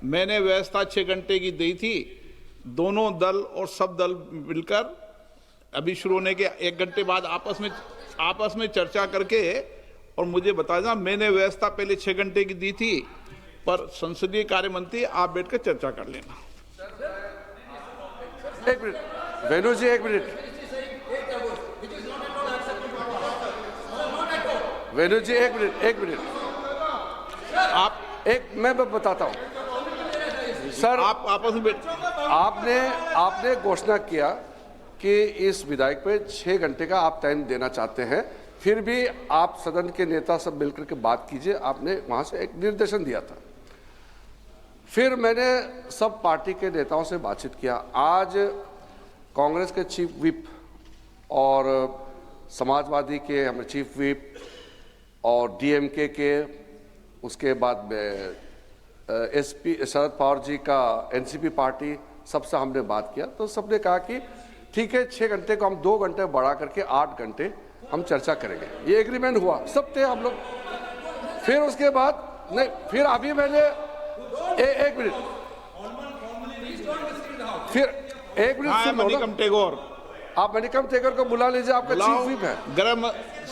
मैंने व्यवस्था 6 घंटे की दी थी। दोनों दल और सब दल मिलकर अभी शुरू होने के 1 घंटे बाद आपस में चर्चा करके और मुझे बता देना। मैंने व्यवस्था पहले 6 घंटे की दी थी, पर संसदीय कार्य मंत्री आप बैठकर चर्चा कर लेना। एक मिनट वेणु जी, 1 मिनट। वेणु जी, 1 मिनट। मैं बताता हूं सर। आप आपस में आपने घोषणा किया कि इस विधायक पे 6 घंटे का आप टाइम देना चाहते हैं, फिर भी आप सदन के नेता सब मिलकर के बात कीजिए। आपने वहां से एक निर्देशन दिया था। फिर मैंने सब पार्टी के नेताओं से बातचीत किया। आज कांग्रेस के चीफ विप और समाजवादी के हमारे चीफ विप और डीएमके के, उसके बाद में एसपी शरद पवार जी का एनसीपी पार्टी, सबसे हमने बात किया तो सबने कहा कि ठीक है 6 घंटे को हम 2 घंटे बढ़ा करके 8 घंटे हम चर्चा करेंगे। ये एग्रीमेंट हुआ, सब थे हम लोग। फिर उसके बाद नहीं, फिर अभी मैंने एक मिनट, फिर 1 मिनट सुन लो मणिकम टेगोर, आप मणिकम टेगोर को बुला लीजिए, आपका चीफ विप है। गृह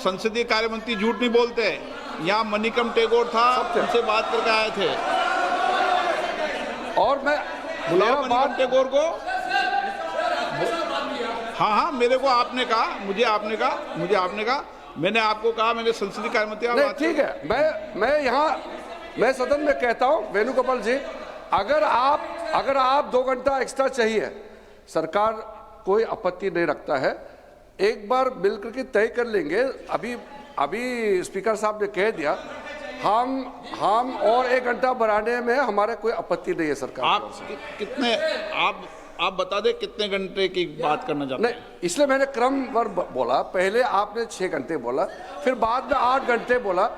संसदीय कार्य मंत्री झूठ नहीं बोलते। यहाँ मणिकम टेगोर था, उनसे बात करके आए थे। और मैं बुलाओ मणिकम टेगोर को। हाँ, मेरे को आपने कहा, मुझे आपने कहा, मैंने आपको कहा, मैंने संसदीय कार्य मंत्री। नहीं ठीक है, मैं सदन में कहता हूं वेणुगोपाल जी, अगर आप 2 घंटा एक्स्ट्रा चाहिए, सरकार कोई आपत्ति नहीं रखता है। एक बार मिलकर के तय कर लेंगे। अभी स्पीकर साहब ने कह दिया, हम और 1 घंटा बढ़ाने में हमारे कोई आपत्ति नहीं है सरकार। आप बता दें कितने घंटे की बात करना चाहते हैं? नहीं, इसलिए मैंने क्रमवार बोला। पहले आपने 6 घंटे बोला, फिर बाद में 8 घंटे बोला।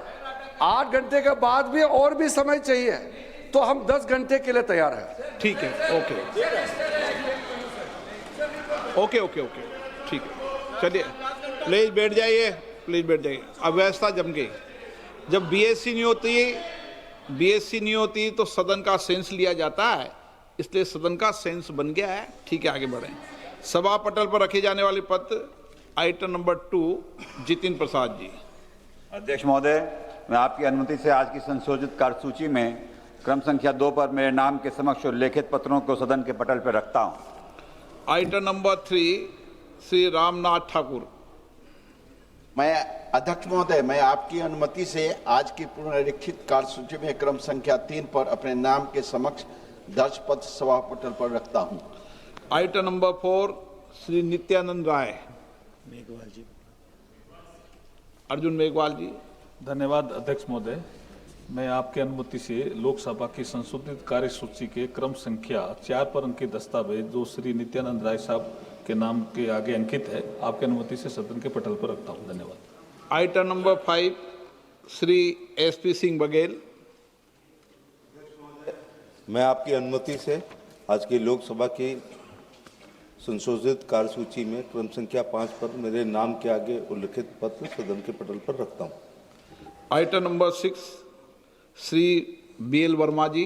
8 घंटे के बाद भी और भी समय चाहिए तो हम 10 घंटे के लिए तैयार हैं। ठीक है, ओके, ठीक है। चलिए, प्लीज बैठ जाइए। अब व्यवस्था जम गई। जब बीएससी नहीं होती तो सदन का सेंस लिया जाता है, इसलिए सदन का सेंस बन गया है। ठीक है, आगे बढ़ें। सभा पटल पर रखे जाने वाले पत्र, आइटम नंबर 2, जितिन प्रसाद जी। अध्यक्ष महोदय, मैं आपकी अनुमति से आज की संशोधित कार्यसूची में क्रम संख्या 2 पर मेरे नाम के समक्ष उल्लेखित पत्रों को सदन के पटल पर रखता हूं। Item number 3, Shri Ramnath Thakur. मैं अध्यक्ष महोदय, मैं आपकी अनुमति से आज की पुनरीक्षित कार्यसूची में क्रम संख्या 3 पर अपने नाम के समक्ष दर्ज पत्र सभा पटल पर रखता हूं। Item number 4, Shri Nityanand Rai. मेघवाल जी। अर्जुन मेघवाल जी। धन्यवाद अध्यक्ष महोदय, मैं आपकी अनुमति से लोकसभा की संशोधित कार्यसूची के क्रम संख्या 4 पर अंकित दस्तावेज जो श्री नित्यानंद राय साहब के नाम के आगे अंकित है, आपकी अनुमति से सदन के पटल पर रखता हूं। धन्यवाद। Item number 5, Shri SP Singh Baghel. मैं आपकी अनुमति से आज की लोकसभा की संशोधित कार्यसूची में क्रम संख्या 5 पर मेरे नाम के आगे उल्लिखित पत्र सदन के पटल पर रखता हूं। Item number 6, Shri BL Verma ji.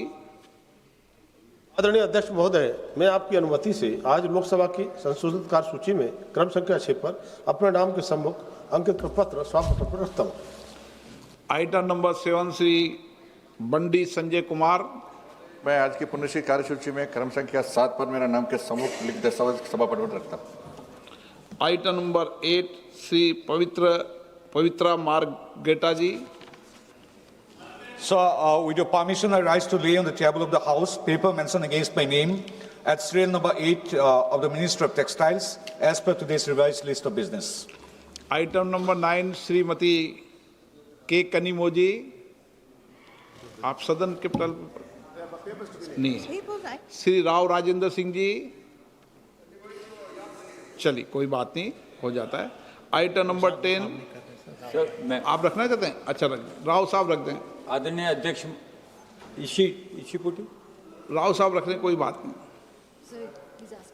आदरणीय अध्यक्ष महोदय, मैं आपकी अनुमति से आज लोकसभा की संशोधित कार्यसूची में क्रम संख्या 6 पर अपने नाम के सम्मुख अंकित पत्र सभा पटल पर रखता हूं। Item number 7, Shri Bandi Sanjay Kumar. मैं आज की पुनरीक्षित कार्यसूची में क्रम संख्या 7 पर मेरा नाम के सम्मुख लिखित दस्तावेज सभा पटल पर रखता हूं। Item number 8, Shri Pabitra Margherita ji. So, with your permission, I rise to lay on the table of the House paper mentioned against my name at serial number 8 of the Ministry of Textiles as per today's revised list of business. Item number 9, Shrimati के कनिमोजी। आप सदन के पटल नहीं। श्री राव राजेंद्र सिंह जी। चलिए, कोई बात नहीं, हो जाता है। आइटम नंबर 10, आप रखना चाहते हैं? अच्छा, राव साहब रख दें। आदरणीय अध्यक्ष राव साहब रख दें, कोई बात नहीं।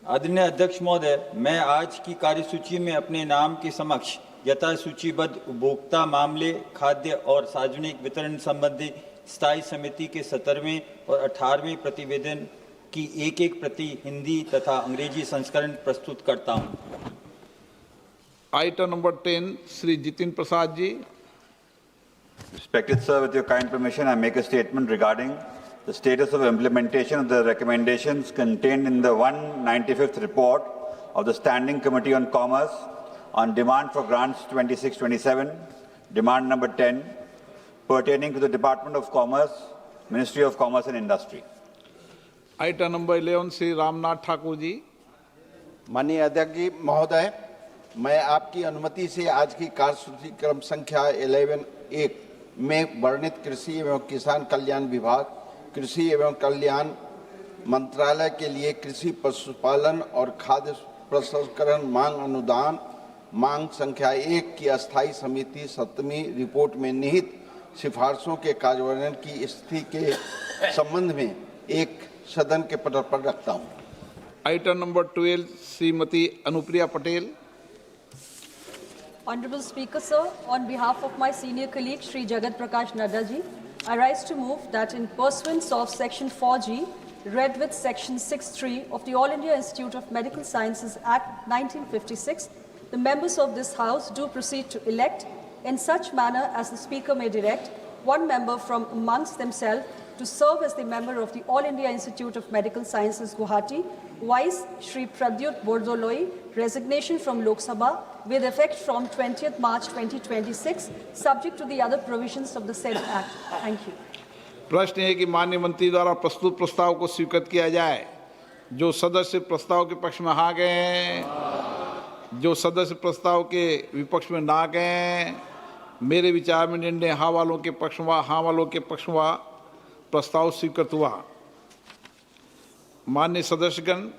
आदरणीय अध्यक्ष महोदय, मैं आज की कार्यसूची में अपने नाम के समक्ष यथा सूचीबद्ध उपभोक्ता मामले, खाद्य और सार्वजनिक वितरण संबंधी स्थायी समिति के 17वें और 18वें प्रतिवेदन की एक प्रति हिंदी तथा अंग्रेजी संस्करण प्रस्तुत करता हूं। Item number 10 Shri Jitin Prasada ji. Respected sir, with your kind permission, I make a statement regarding the status of implementation of the recommendations contained in the 195th report of the Standing Committee on Commerce on demand for grants 2627, demand number 10, pertaining to the Department of Commerce, Ministry of Commerce and Industry. Item number 11 Shri Ramnath Thakur ji. माननीय अध्यक्ष जी महोदय, मैं आपकी अनुमति से आज की कार्यसूची क्रम संख्या 11(1) में वर्णित कृषि एवं किसान कल्याण विभाग, कृषि एवं कल्याण मंत्रालय के लिए कृषि पशुपालन और खाद्य प्रसंस्करण मांग अनुदान मांग संख्या 1 की अस्थायी समिति 7वीं रिपोर्ट में निहित सिफारिशों के कार्यान्वयन की स्थिति के संबंध में एक सदन के पटल पर रखता हूं। Item number 12 Shrimati Anupriya Patel. Honorable Speaker, sir, on behalf of my senior colleague Shri Jagat Prakash Nadda ji, I rise to move that in pursuance of Section 4G, read with Section 6(3) of the All India Institute of Medical Sciences Act 1956, the members of this House do proceed to elect, in such manner as the Speaker may direct, one member from amongst themselves to serve as the member of the All India Institute of Medical Sciences Guwahati, Vice Shri Pradyut Bordoloi, resignation from Lok Sabha with effect from 20th March 2026, subject to the other provisions of the said Act. Thank you. प्रश्न है कि माननीय मंत्री द्वारा प्रस्तुत प्रस्ताव को स्वीकृत किया जाए। जो सदस्य प्रस्ताव के पक्ष में हाँ गए हैं, जो सदस्य प्रस्ताव के विपक्ष में ना गए हैं, मेरे विचार में निर्णय हाँ वालों के पक्ष में, हाँ वालों के पक्ष में प्रस्ताव स्वीकृत हुआ। माननीय सदस्यगण,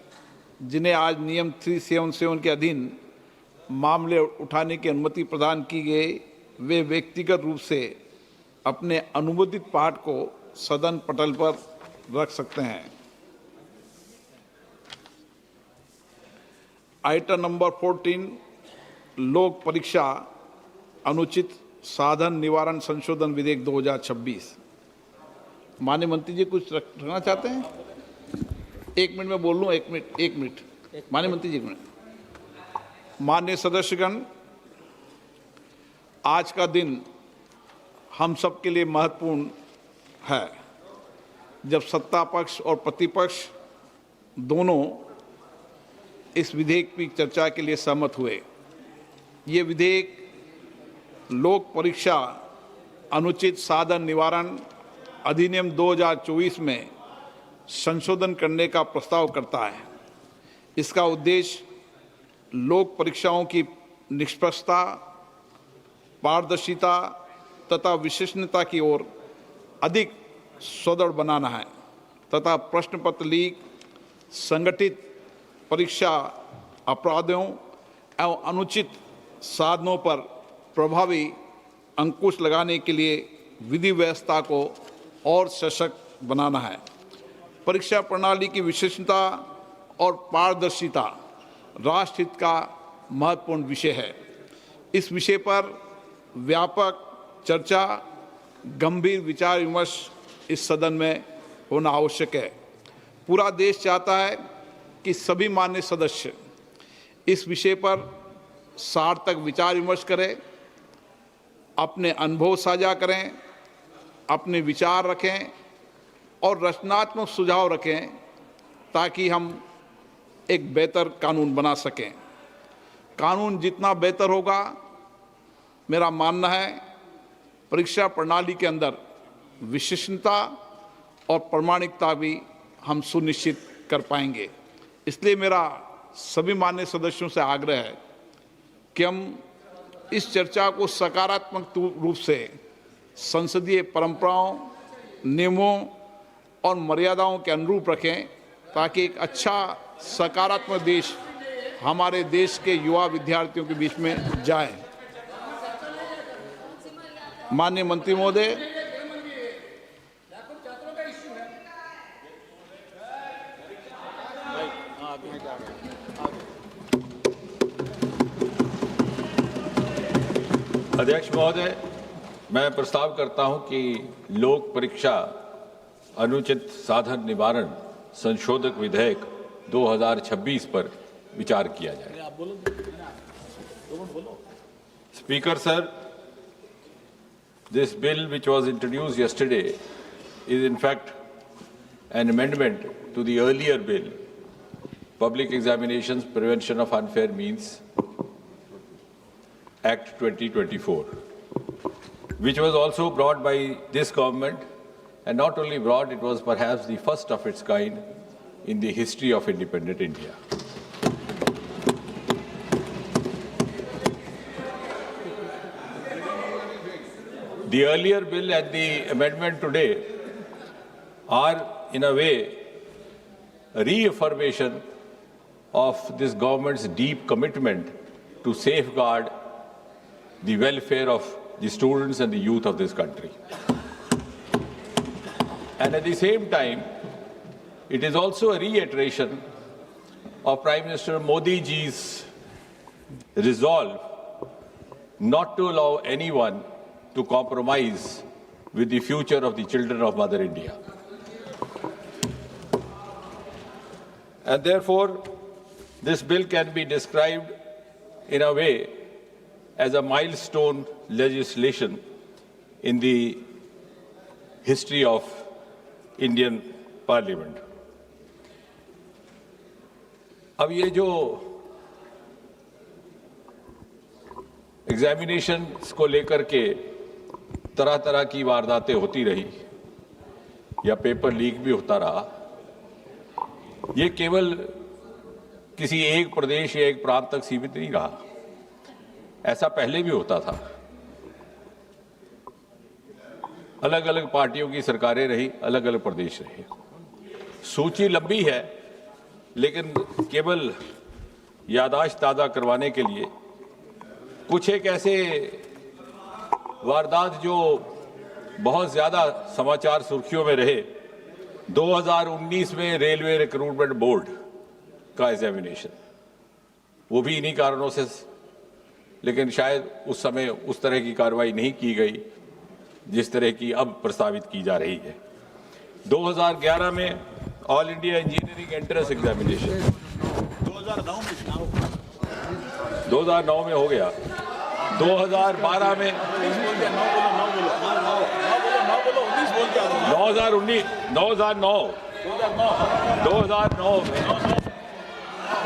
जिन्हें आज नियम 377 के अधीन मामले उठाने की अनुमति प्रदान की गई, वे व्यक्तिगत रूप से अपने अनुमोदित पाठ को सदन पटल पर रख सकते हैं। आइटम नंबर 14 लोक परीक्षा अनुचित साधन निवारण संशोधन विधेयक 2026। माननीय मंत्री जी कुछ रखना चाहते हैं? 1 मिनट में बोल लूँ, 1 मिनट। माननीय मंत्री जी, 1 मिनट। माननीय सदस्यगण, आज का दिन हम सब के लिए महत्वपूर्ण है, जब सत्ता पक्ष और प्रतिपक्ष दोनों इस विधेयक की चर्चा के लिए सहमत हुए। ये विधेयक लोक परीक्षा अनुचित साधन निवारण अधिनियम 2024 में संशोधन करने का प्रस्ताव करता है। इसका उद्देश्य लोक परीक्षाओं की निष्पक्षता, पारदर्शिता तथा विश्वसनीयता की ओर अधिक सुदृढ़ बनाना है तथा प्रश्न पत्र लीक, संगठित परीक्षा अपराधों एवं अनुचित साधनों पर प्रभावी अंकुश लगाने के लिए विधि व्यवस्था को और सशक्त बनाना है। परीक्षा प्रणाली की विश्वसनीयता और पारदर्शिता राष्ट्रहित का महत्वपूर्ण विषय है। इस विषय पर व्यापक चर्चा, गंभीर विचार विमर्श इस सदन में होना आवश्यक है। पूरा देश चाहता है कि सभी मान्य सदस्य इस विषय पर सार्थक विचार विमर्श करें, अपने अनुभव साझा करें, अपने विचार रखें और रचनात्मक सुझाव रखें, ताकि हम एक बेहतर कानून बना सकें। कानून जितना बेहतर होगा, मेरा मानना है, परीक्षा प्रणाली के अंदर विश्वसनीयता और प्रामाणिकता भी हम सुनिश्चित कर पाएंगे। इसलिए मेरा सभी मान्य सदस्यों से आग्रह है कि हम इस चर्चा को सकारात्मक रूप से संसदीय परंपराओं, नियमों और मर्यादाओं के अनुरूप रखें, ताकि एक अच्छा सकारात्मक देश हमारे देश के युवा विद्यार्थियों के बीच में जाए। माननीय मंत्री महोदय, अध्यक्ष महोदय, मैं प्रस्ताव करता हूं कि लोक परीक्षा अनुचित साधन निवारण संशोधक विधेयक 2026 पर विचार किया जाए। Speaker sir, this bill which was introduced yesterday is in fact an amendment to the earlier bill, Public Examinations Prevention of Unfair Means Act 2024, which was also brought by this government, and not only brought, it was perhaps the first of its kind in the history of independent India. The earlier bill and the amendment today are, in a way, a reaffirmation of this government's deep commitment to safeguard the welfare of the students and the youth of this country. And at the same time, it is also a reiteration of Prime Minister Modi ji's resolve not to allow anyone to compromise with the future of the children of Mother India. And therefore, this bill can be described in a way as a milestone legislation in the history of Indian Parliament. अब ये जो examinations को लेकर के तरह तरह की वारदातें होती रही या पेपर लीक भी होता रहा, ये केवल किसी एक प्रदेश या एक प्रांत तक सीमित नहीं रहा। ऐसा पहले भी होता था। अलग अलग पार्टियों की सरकारें रही, अलग अलग प्रदेश रहे। सूची लंबी है, लेकिन केवल याददाश्त ताज़ा करवाने के लिए कुछ एक ऐसे वारदात जो बहुत ज़्यादा समाचार सुर्खियों में रहे। 2019 में रेलवे रिक्रूटमेंट बोर्ड का एग्जामिनेशन, वो भी इन्हीं कारणों से, लेकिन शायद उस समय उस तरह की कार्रवाई नहीं की गई जिस तरह की अब प्रस्तावित की जा रही है। 2011 में all India engineering entrance examination 2009 में हो गया। 2012 में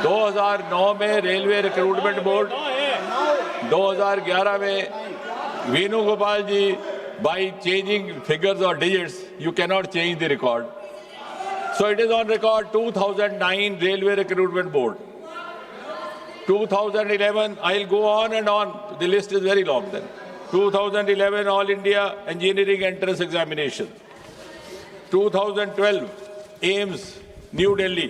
2009 में रेलवे रिक्रूटमेंट बोर्ड, 2011 में वेणुगोपाल जी, by changing figures or digits, you cannot change the record. So it is on record 2009 Railway Recruitment Board. 2011, I'll go on and on. The list is very long then. 2011 All India Engineering Entrance Examination. 2012 AIMS, New Delhi,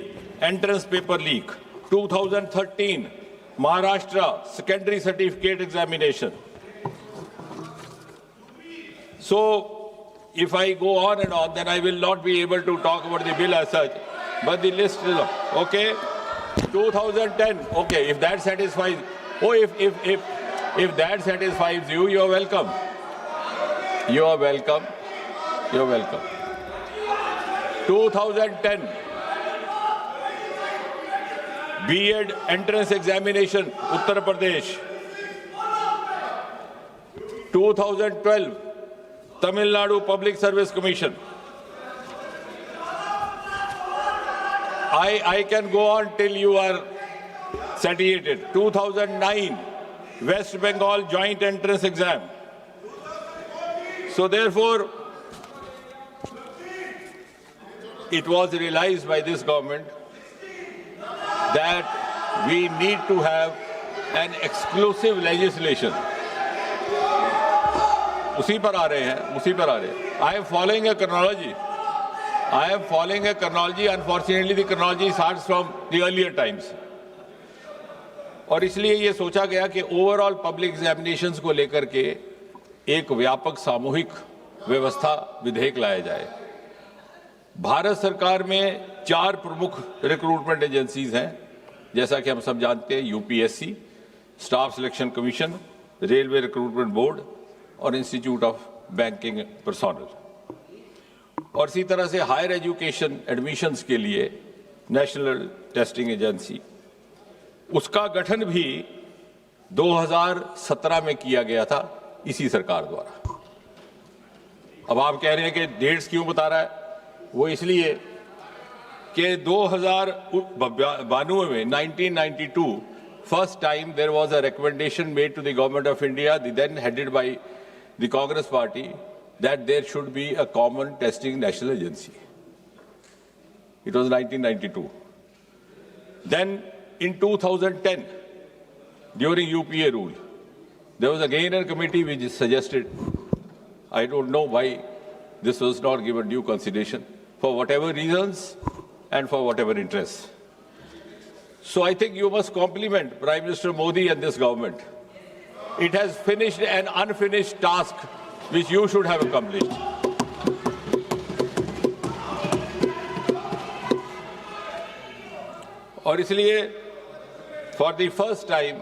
entrance paper leak. 2013 Maharashtra Secondary Certificate Examination. So, if I go on and on, then I will not be able to talk about the bill as such. But the list is okay. 2010. Okay, if that satisfies. Oh, if that satisfies you, you are welcome. You are welcome. You are welcome. 2010. B.Ed entrance examination, Uttar Pradesh. 2012. Tamil Nadu Public Service Commission. I can go on till you are satiated. 2009 West Bengal Joint Entrance Exam. So therefore, it was realized by this government that we need to have an exclusive legislation. उसी पर आ रहे हैं। I am following a chronology. Unfortunately, the chronology starts from the earlier times. और इसलिए ये सोचा गया कि ओवरऑल पब्लिक एग्जामिनेशंस को लेकर के एक व्यापक सामूहिक व्यवस्था विधेयक लाया जाए। भारत सरकार में 4 प्रमुख रिक्रूटमेंट एजेंसीज हैं, जैसा कि हम सब जानते हैं, UPSC, staff selection commission, railway recruitment board और इंस्टीट्यूट ऑफ बैंकिंग पर्सोनल। और इसी तरह से हायर एजुकेशन एडमिशन्स के लिए नेशनल टेस्टिंग एजेंसी, उसका गठन भी 2017 में किया गया था इसी सरकार द्वारा। अब आप कह रहे हैं कि डेट्स क्यों बता रहा है, वो इसलिए कि 2092 में 1992 first time there was a recommendation made to the government of India, then headed by the Congress party, that there should be a common testing national agency. It was 1992. Then in 2010, during UPA rule, there was again a committee which suggested, I don't know why this was not given due consideration, for whatever reasons and for whatever interests. So I think you must compliment Prime Minister Modi and this government. It has finished an unfinished task which you should have accomplished. और इसलिए for the first time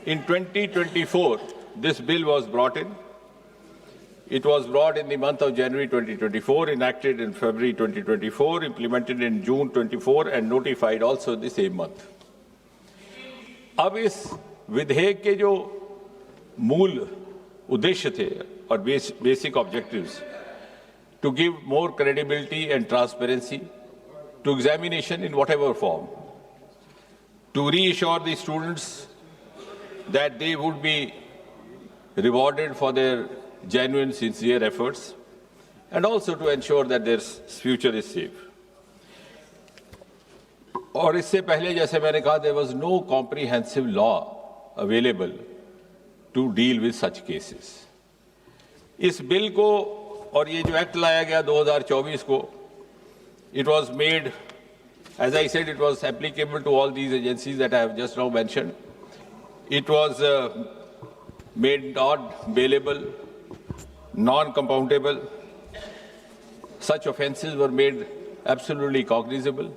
in 2024 this bill was brought in. It was brought in the month of January 2024, enacted in February 2024, implemented in June 24 and notified also the same month. अब इस विधेयक के जो मूल उद्देश्य थे और basic objectives, to give more credibility and transparency to examination in whatever form, to reassure the students that they would be rewarded for their genuine, sincere efforts, and also to ensure that their future is safe. और इससे पहले जैसे मैंने कहा, there was no comprehensive law available to deal with such cases. इस bill को और ये जो एक्ट लाया गया 2024 को, it was made, as I said, it was applicable to all these agencies that I have just now mentioned. It was made not bailable, non-compoundable. Such offences were made absolutely cognizable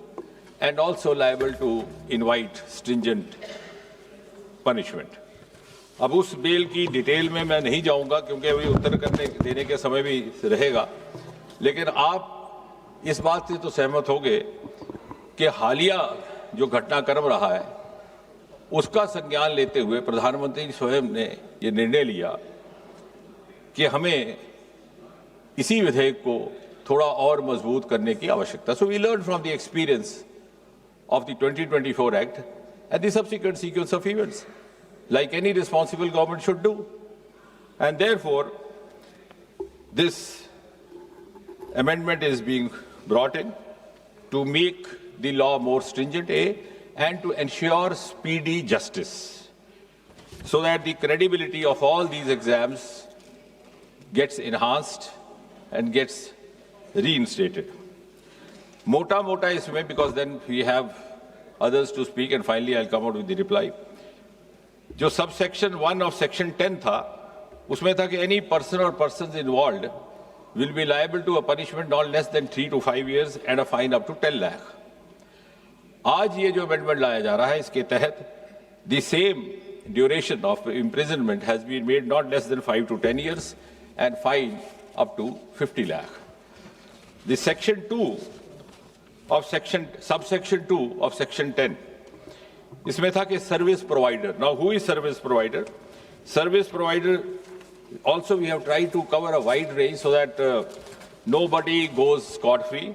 and also liable to invite stringent punishment. अब उस bill की detail में मैं नहीं जाऊंगा क्योंकि अभी उत्तर देने के समय भी रहेगा, लेकिन आप इस बात से तो सहमत होंगे कि हालिया जो घटनाक्रम रहा है उसका संज्ञान लेते हुए प्रधानमंत्री स्वयं ने ये निर्णय लिया कि हमें इसी विधेयक को थोड़ा और मजबूत करने की आवश्यकता। So we learned from the experience of the 2024 Act and the subsequent sequence of events, like any responsible government should do. And therefore, this amendment is being brought in to make the law more stringent, and to ensure speedy justice, so that the credibility of all these exams gets enhanced and gets reinstated. Mota isme, because then we have others to speak, and finally I'll come out with the reply. जो subsection 1 of section 10 था, उसमें था कि any person or persons involved will be liable to a punishment not less than 3 to 5 years and a fine up to 10 lakh. आज ये जो amendment लाया जा रहा है, इसके तहत the same duration of imprisonment has been made not less than 5 to 10 years and fine up to 50 lakh. The section 2 of subsection 2 of section 10, इसमें था कि service provider. Now, who is service provider? Service provider, also we have tried to cover a wide range so that nobody goes scot-free.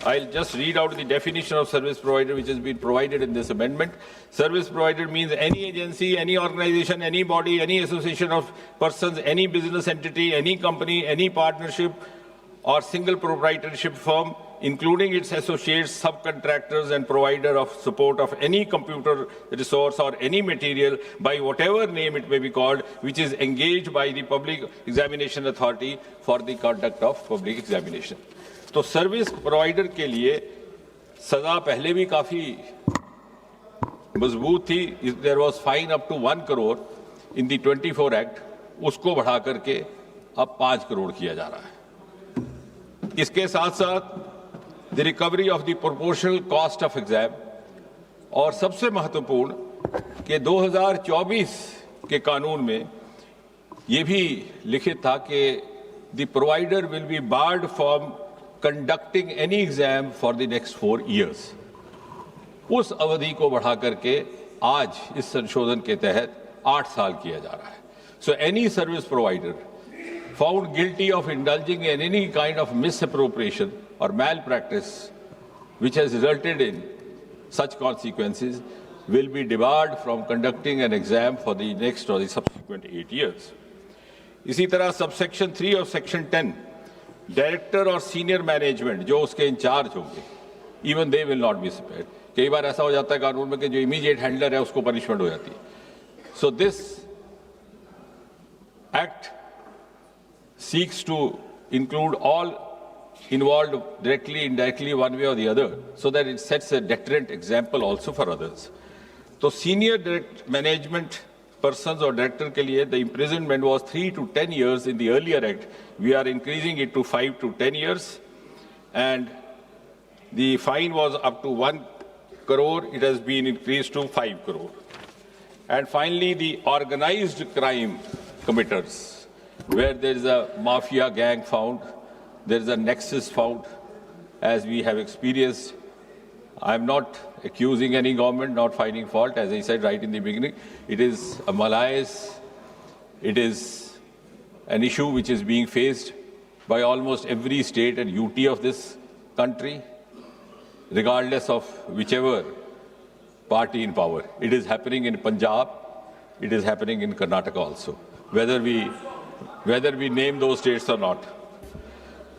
I'll just read out the definition of service provider which has been provided in this amendment. Service provider means any agency, any organization, any body, any association of persons, any business entity, any company, any partnership or single proprietorship firm, including its associates, subcontractors and provider of support of any computer resource or any material by whatever name it may be called, which is engaged by the Public Examination Authority for the conduct of public examination. तो service provider के लिए सजा पहले भी काफी मजबूत थी. There was fine up to 1 crore in the 24 act, उसको बढ़ा करके अब 5 करोड़ किया जा रहा है. इसके साथ साथ the recovery of the proportional cost of exam, और सबसे महत्वपूर्ण कि 2024 के कानून में ये भी लिखित था कि the provider will be board from conducting any exam for the next 4 years। उस अवधि को बढ़ा करके आज इस संशोधन के तहत 8 साल किया जा रहा है। So any service provider found guilty of indulging in any kind of misappropriation or malpractice which has resulted in such consequences will be debarred from conducting an exam for the next or the subsequent 8 years। इसी तरह subsection 3 और section 10 director और senior management जो उसके in charge होंगे, even they will not B spared. कई बार ऐसा हो जाता है कानून में कि जो इमीडिएट हैंडलर है उसको पनिशमेंट हो जाती है। So this act seeks to include all involved directly, indirectly, one way or the other, so that it sets a deterrent example also for others। तो senior direct management persons or director के लिए the imprisonment was 3 to 10 years in the earlier act। We are increasing it to 5 to 10 years, and the fine was up to 1 crore. It has been increased to 5 crore। And finally, the organized crime committers, where there is a mafia gang found, there is a nexus found, as we have experienced. I am not accusing any government, not finding fault. As I said right in the beginning, it is a malaise, it is an issue which is being faced by almost every state and UT of this country, regardless of whichever party in power. It is happening in Punjab, it is happening in Karnataka also, whether we name those states or not।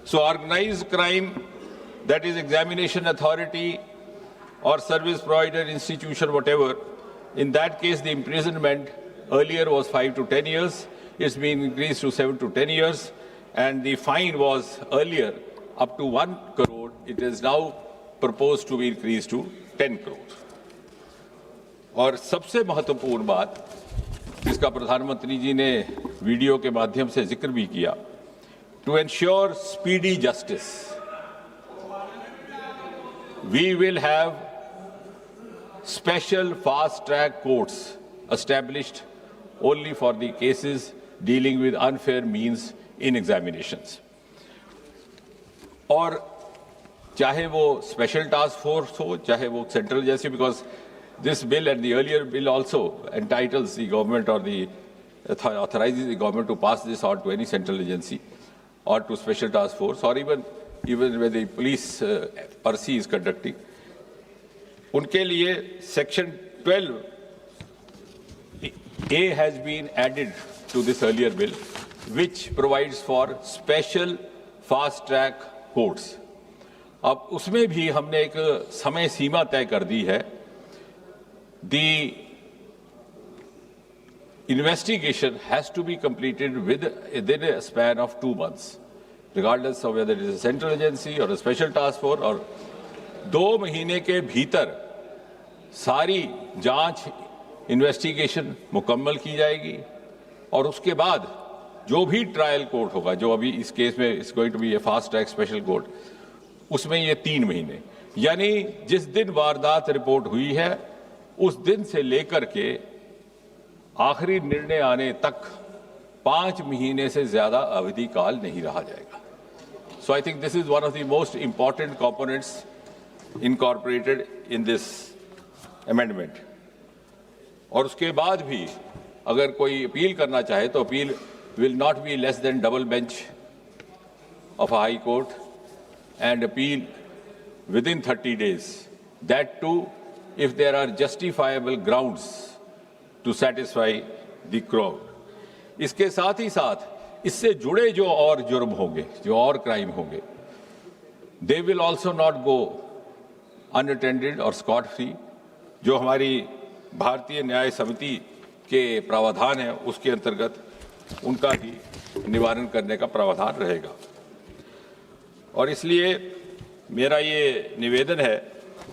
So organized crime, that is examination authority or service provider institution, whatever, in that case the imprisonment earlier was 5 to 10 years, it's been increased to 7 to 10 years, and the fine was earlier up to 1 crore, it is now proposed to be increased to 10 crore। और सबसे महत्वपूर्ण बात जिसका प्रधानमंत्री जी ने video के माध्यम से जिक्र भी किया, to ensure speedy justice we will have special fast track courts established only for the cases dealing with unfair means in examinations. और चाहे वो स्पेशल टास्क फोर्स हो, चाहे वो central agency, because this bill and the earlier bill also entitles the government or the authorizes the government to pass this on to any central agency or to special task force, or even when the police RC is conducting, उनके लिए section 12A has been added to this earlier bill, which provides for special fast track courts। अब उसमें भी हमने एक समय सीमा तय कर दी है। The investigation has to be completed within a span of 2 months, regardless of whether it is a central agency or a special task force, और 2 महीने के भीतर सारी जांच इन्वेस्टिगेशन मुकम्मल की जाएगी, और उसके बाद जो भी ट्रायल कोर्ट होगा, जो अभी इस केस में is going to be a fast track special court, उसमें ये 3 महीने, यानी जिस दिन वारदात रिपोर्ट हुई है उस दिन से लेकर के आखिरी निर्णय आने तक 5 महीने से ज्यादा अवधि काल नहीं रहा जाएगा। So I think this is one of the most important components incorporated in this amendment. और उसके बाद भी अगर कोई अपील करना चाहे तो appeal will not be less than double bench of a high court and appeal within 30 days, that to if there are justifiable grounds to satisfy the crowd। इसके साथ ही साथ इससे जुड़े जो और जुर्म होंगे, जो और क्राइम होंगे, they will also not go unattended or scot free। जो हमारी भारतीय न्याय समिति के प्रावधान है उसके अंतर्गत उनका भी निवारण करने का प्रावधान रहेगा। और इसलिए मेरा ये निवेदन है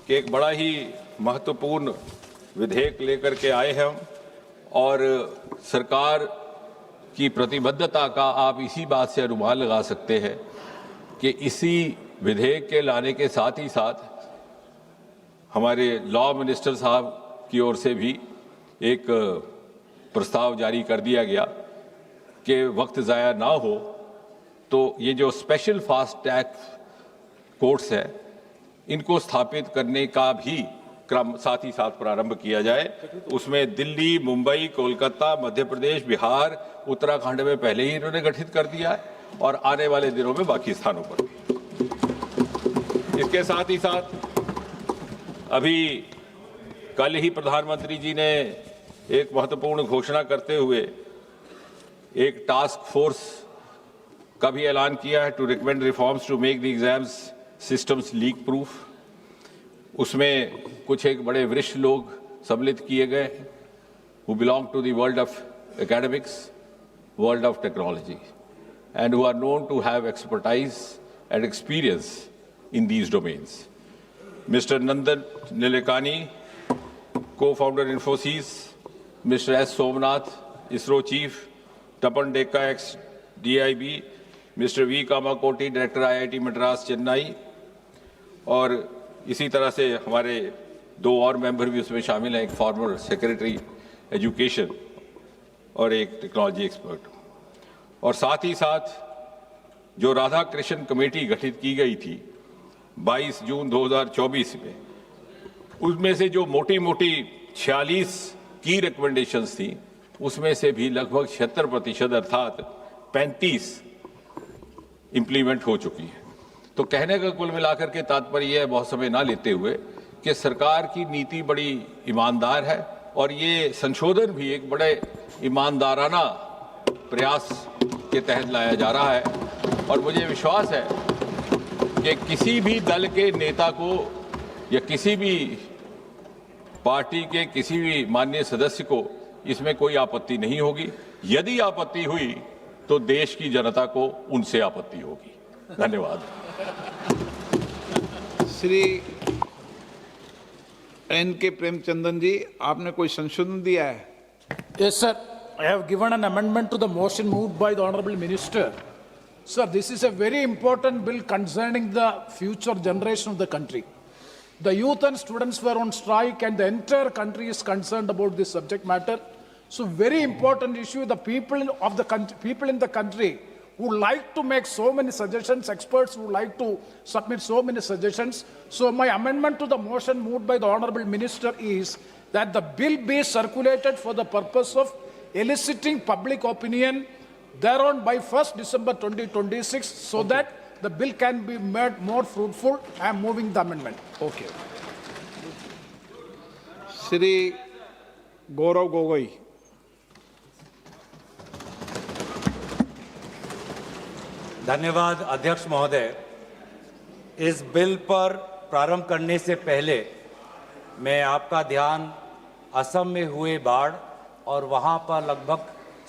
कि एक बड़ा ही महत्वपूर्ण विधेयक लेकर के आए हैं हम, और सरकार की प्रतिबद्धता का आप इसी बात से अनुमान लगा सकते हैं कि इसी विधेयक के लाने के साथ ही साथ हमारे लॉ मिनिस्टर साहब की ओर से भी एक प्रस्ताव जारी कर दिया गया के वक्त ज़ाया ना हो, तो ये जो स्पेशल फास्ट ट्रैक कोर्ट्स है, इनको स्थापित करने का भी क्रम साथ ही साथ प्रारंभ किया जाए। उसमें दिल्ली, मुंबई, कोलकाता, मध्य प्रदेश, बिहार, उत्तराखंड में पहले ही इन्होंने गठित कर दिया है और आने वाले दिनों में बाकी स्थानों पर भी। इसके साथ ही साथ अभी कल ही प्रधानमंत्री जी ने एक महत्वपूर्ण घोषणा करते हुए एक टास्क फोर्स का भी ऐलान किया है to recommend reforms to make the exams systems leak proof. उसमें कुछ एक बड़े वरिष्ठ लोग सम्मिलित किए गए हैं who belong to the world of academics, world of technology, and who are known to have expertise and experience in these domains. Mr. Nandan Nilekani, co-founder Infosys, Mr. S. Somnath, ISRO chief, Tapan Dekka, ex-DIB, Mr. V. Kamakoti, director IIT Madras, Chennai, और इसी तरह से हमारे दो और member भी उसमें शामिल हैं, एक फॉर्मर सेक्रेटरी एजुकेशन और एक टेक्नोलॉजी एक्सपर्ट। और साथ ही साथ जो राधा कृष्ण कमेटी गठित की गई थी 22 जून 2024 में, उसमें से जो मोटी मोटी 46 की रिकमेंडेशंस थी, उसमें से भी लगभग 76% अर्थात 35 इम्प्लीमेंट हो चुकी है। तो कहने का कुल मिलाकर के तात्पर्य है, बहुत समय ना लेते हुए, कि सरकार की नीति बड़ी ईमानदार है और ये संशोधन भी एक बड़े ईमानदाराना प्रयास के तहत लाया जा रहा है। और मुझे विश्वास है कि किसी भी दल के नेता को या किसी भी पार्टी के किसी भी माननीय सदस्य को इसमें कोई आपत्ति नहीं होगी। यदि आपत्ति हुई तो देश की जनता को उनसे आपत्ति होगी। धन्यवाद। श्री N.K. प्रेमचंदन जी, आपने कोई संशोधन दिया है? Yes, sir. I have given an amendment to the motion moved by the Honorable Minister. Sir, this is a very important bill concerning the future generation of the country. The youth and students were on strike and the entire country is concerned about this subject matter. So very important issue. The people of the country, people in the country who like to make so many suggestions, experts who like to submit so many suggestions. So my amendment to the motion moved by the Honorable Minister is that the bill be circulated for the purpose of eliciting public opinion thereon by 1st December 2026 so that the bill can be made more fruitful. I am moving the amendment. Okay. Shri Gaurav Gogoi. धन्यवाद अध्यक्ष महोदय। इस bill पर प्रारंभ करने से पहले मैं आपका ध्यान असम में हुए बाढ़ और वहां पर लगभग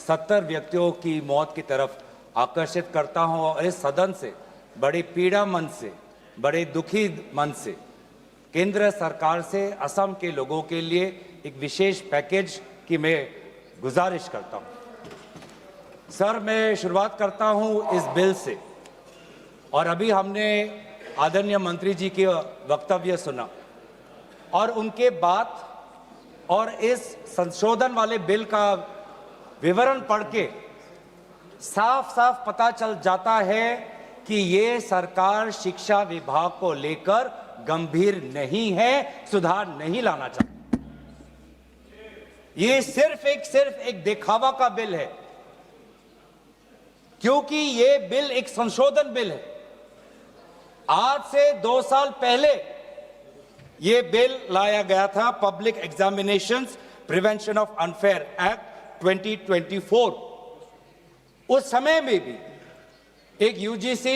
70 व्यक्तियों की मौत की तरफ आकर्षित करता हूं और इस सदन से बड़ी पीड़ा मन से, बड़े दुखी मन से केंद्र सरकार से असम के लोगों के लिए एक विशेष पैकेज की मैं गुजारिश करता हूं। सर, मैं शुरुआत करता हूं इस बिल से। और अभी हमने आदरणीय मंत्री जी के वक्तव्य सुना और उनके बात और इस संशोधन वाले बिल का विवरण पढ़ के साफ साफ पता चल जाता है कि ये सरकार शिक्षा विभाग को लेकर गंभीर नहीं है, सुधार नहीं लाना चाहती। ये सिर्फ एक दिखावा का बिल है, क्योंकि ये बिल एक संशोधन बिल है। आज से 2 साल पहले ये बिल लाया गया था, public examinations prevention of unfair act 2024। उस समय में भी एक यूजीसी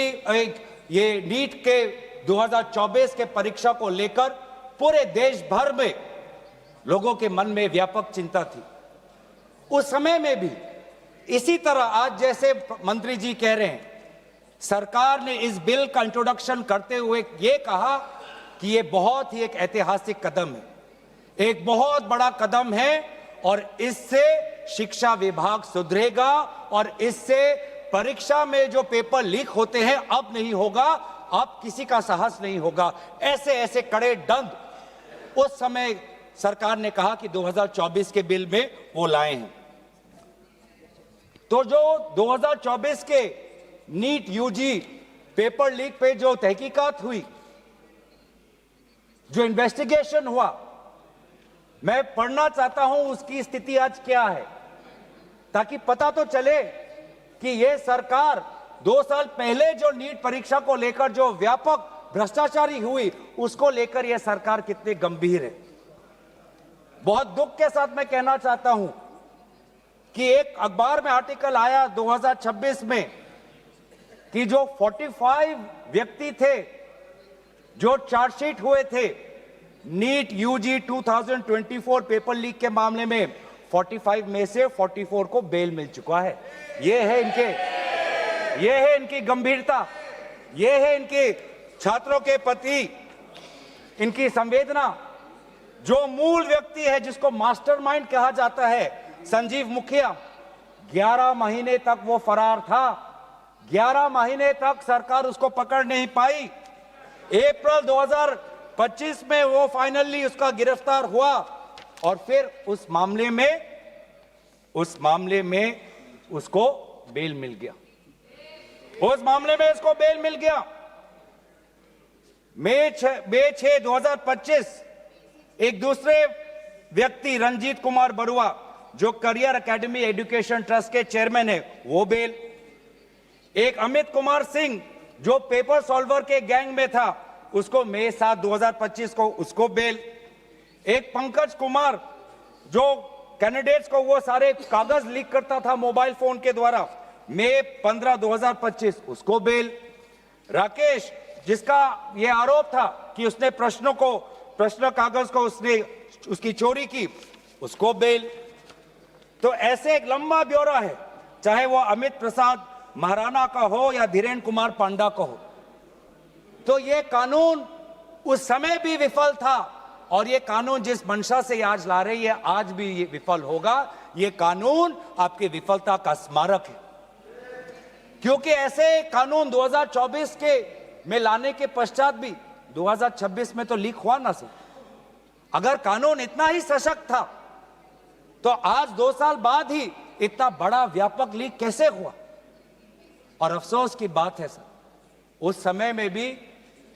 ये नीट के 2024 के परीक्षा को लेकर पूरे देश भर में लोगों के मन में व्यापक चिंता थी। उस समय में भी इसी तरह आज जैसे मंत्री जी कह रहे हैं, सरकार ने इस बिल का इंट्रोडक्शन करते हुए ये कहा कि ये बहुत ही एक ऐतिहासिक कदम है, एक बहुत बड़ा कदम है और इससे शिक्षा विभाग सुधरेगा और इससे परीक्षा में जो पेपर लीक होते हैं अब नहीं होगा, अब किसी का साहस नहीं होगा। ऐसे कड़े दंड उस समय सरकार ने कहा कि 2024 के बिल में वो लाए हैं। तो जो 2024 के नीट यूजी पेपर लीक पे जो तहकीकात हुई, जो इन्वेस्टिगेशन हुआ, मैं पढ़ना चाहता हूं उसकी स्थिति आज क्या है, ताकि पता तो चले कि यह सरकार 2 साल पहले जो नीट परीक्षा को लेकर जो व्यापक भ्रष्टाचारी हुई, उसको लेकर यह सरकार कितनी गंभीर है। बहुत दुख के साथ मैं कहना चाहता हूं कि एक अखबार में आर्टिकल आया 2026 में कि जो 45 व्यक्ति थे जो चार्जशीट हुए थे नीट यूजी 2024 पेपर लीक के मामले में, 45 में से 44 को बेल मिल चुका है। ये है इनकी गंभीरता, ये है इनके छात्रों के प्रति इनकी संवेदना। जो मूल व्यक्ति है जिसको मास्टरमाइंड कहा जाता है, संजीव मुखिया, 11 महीने तक वो फरार था। 11 महीने तक सरकार उसको पकड़ नहीं पाई। अप्रैल 2025 में वो फाइनली उसका गिरफ्तार हुआ और फिर उस मामले में उसको बेल मिल गया। मई 6, 2025 एक दूसरे व्यक्ति रंजीत कुमार बरुआ, जो करियर एकेडमी एजुकेशन ट्रस्ट के चेयरमैन है, वो बेल। एक अमित कुमार सिंह जो पेपर सॉल्वर के गैंग में था, उसको मई 7, 2025 को उसको बेल। एक पंकज कुमार जो कैंडिडेट्स को वो सारे कागज लीक करता था मोबाइल फोन के द्वारा, मई 15, 2025 उसको बेल। राकेश, जिसका ये आरोप था कि उसने प्रश्न कागज को उसकी चोरी की, उसको बेल। तो ऐसे एक लंबा ब्यौरा है, चाहे वो अमित प्रसाद महाराणा का हो या धीरेन्द्र कुमार पांडा का हो। तो ये कानून उस समय भी विफल था और ये कानून जिस मंशा से आज ला रही है, आज भी ये विफल होगा। ये कानून आपकी विफलता का स्मारक है, क्योंकि ऐसे कानून 2024 के में लाने के पश्चात भी 2026 में तो लीक हुआ ना सर। अगर कानून इतना ही सशक्त था तो आज 2 साल बाद ही इतना बड़ा व्यापक लीक कैसे हुआ। और अफसोस की बात है सर, उस समय में भी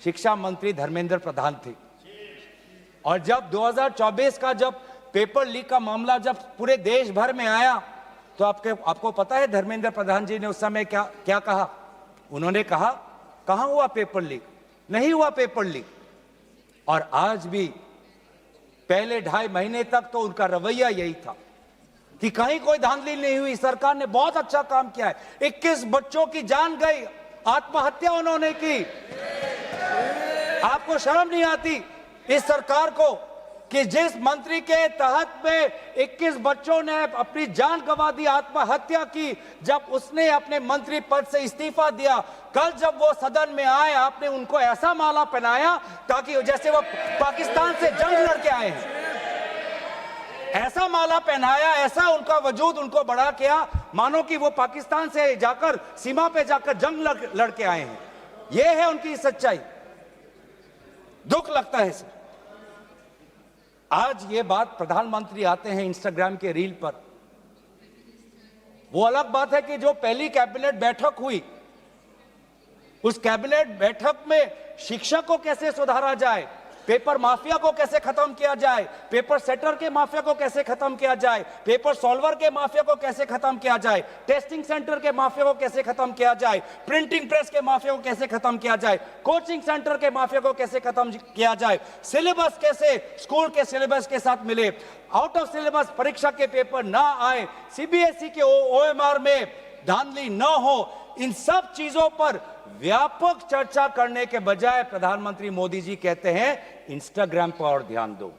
शिक्षा मंत्री धर्मेंद्र प्रधान थे, और जब 2024 का जब पेपर लीक का मामला जब पूरे देश भर में आया, तो आपको पता है धर्मेंद्र प्रधान जी ने उस समय क्या कहा? उन्होंने कहा, कहां हुआ पेपर लीक? नहीं हुआ पेपर लीक। और आज भी पहले 2.5 महीने तक तो उनका रवैया यही था कि कहीं कोई धांधली नहीं हुई, सरकार ने बहुत अच्छा काम किया है। 21 बच्चों की जान गई, आत्महत्या उन्होंने की। आपको शर्म नहीं आती इस सरकार को कि जिस मंत्री के तहत में 21 बच्चों ने अपनी जान गंवा दी, आत्महत्या की, जब उसने अपने मंत्री पद से इस्तीफा दिया, कल जब वो सदन में आए, आपने उनको ऐसा माला पहनाया ताकि जैसे वो पाकिस्तान से जंग लड़के आए हैं, ऐसा माला पहनाया, ऐसा उनका वजूद उनको बढ़ा किया मानो कि वो पाकिस्तान से जाकर सीमा पे जाकर जंग लड़के आए हैं। ये है उनकी सच्चाई। दुख लगता है सर। आज ये बात प्रधानमंत्री आते हैं इंस्टाग्राम के रील पर, वो अलग बात है कि जो पहली कैबिनेट बैठक हुई, उस कैबिनेट बैठक में शिक्षा को कैसे सुधारा जाए, पेपर माफिया को कैसे खत्म किया जाए, पेपर सेटर के माफिया को कैसे खत्म किया जाए, पेपर सॉल्वर के माफिया को कैसे खत्म किया जाए, टेस्टिंग सेंटर के माफिया को कैसे खत्म किया जाए, प्रिंटिंग प्रेस के माफिया को कैसे खत्म किया जाए, कोचिंग सेंटर के माफिया को कैसे खत्म किया जाए, सिलेबस कैसे स्कूल के सिलेबस के साथ मिले, आउट ऑफ सिलेबस परीक्षा के पेपर ना आए, सीबीएसई के ओएमआर में धांधली न हो, इन सब चीजों पर व्यापक चर्चा करने के बजाय प्रधानमंत्री मोदी जी कहते हैं इंस्टाग्राम पर और ध्यान दो,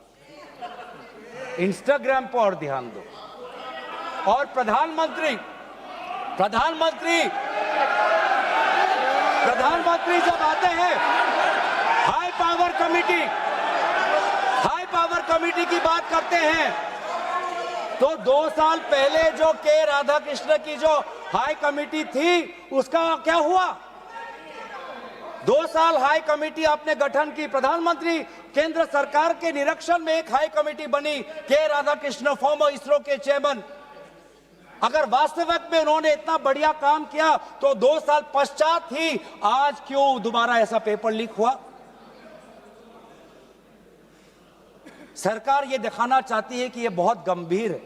इंस्टाग्राम पर और ध्यान दो। और प्रधानमंत्री जब आते हैं हाई पावर कमेटी की बात करते हैं, तो 2 साल पहले जो के राधाकृष्ण की जो हाई कमेटी थी, उसका क्या हुआ? 2 साल हाई कमेटी आपने गठन की, प्रधानमंत्री केंद्र सरकार के निरीक्षण में एक हाई कमेटी बनी, के राधाकृष्ण फॉर्मर इसरो के चेयरमैन, अगर वास्तविक में उन्होंने इतना बढ़िया काम किया तो 2 साल पश्चात ही आज क्यों दोबारा ऐसा पेपर लीक हुआ? सरकार ये दिखाना चाहती है कि ये बहुत गंभीर है।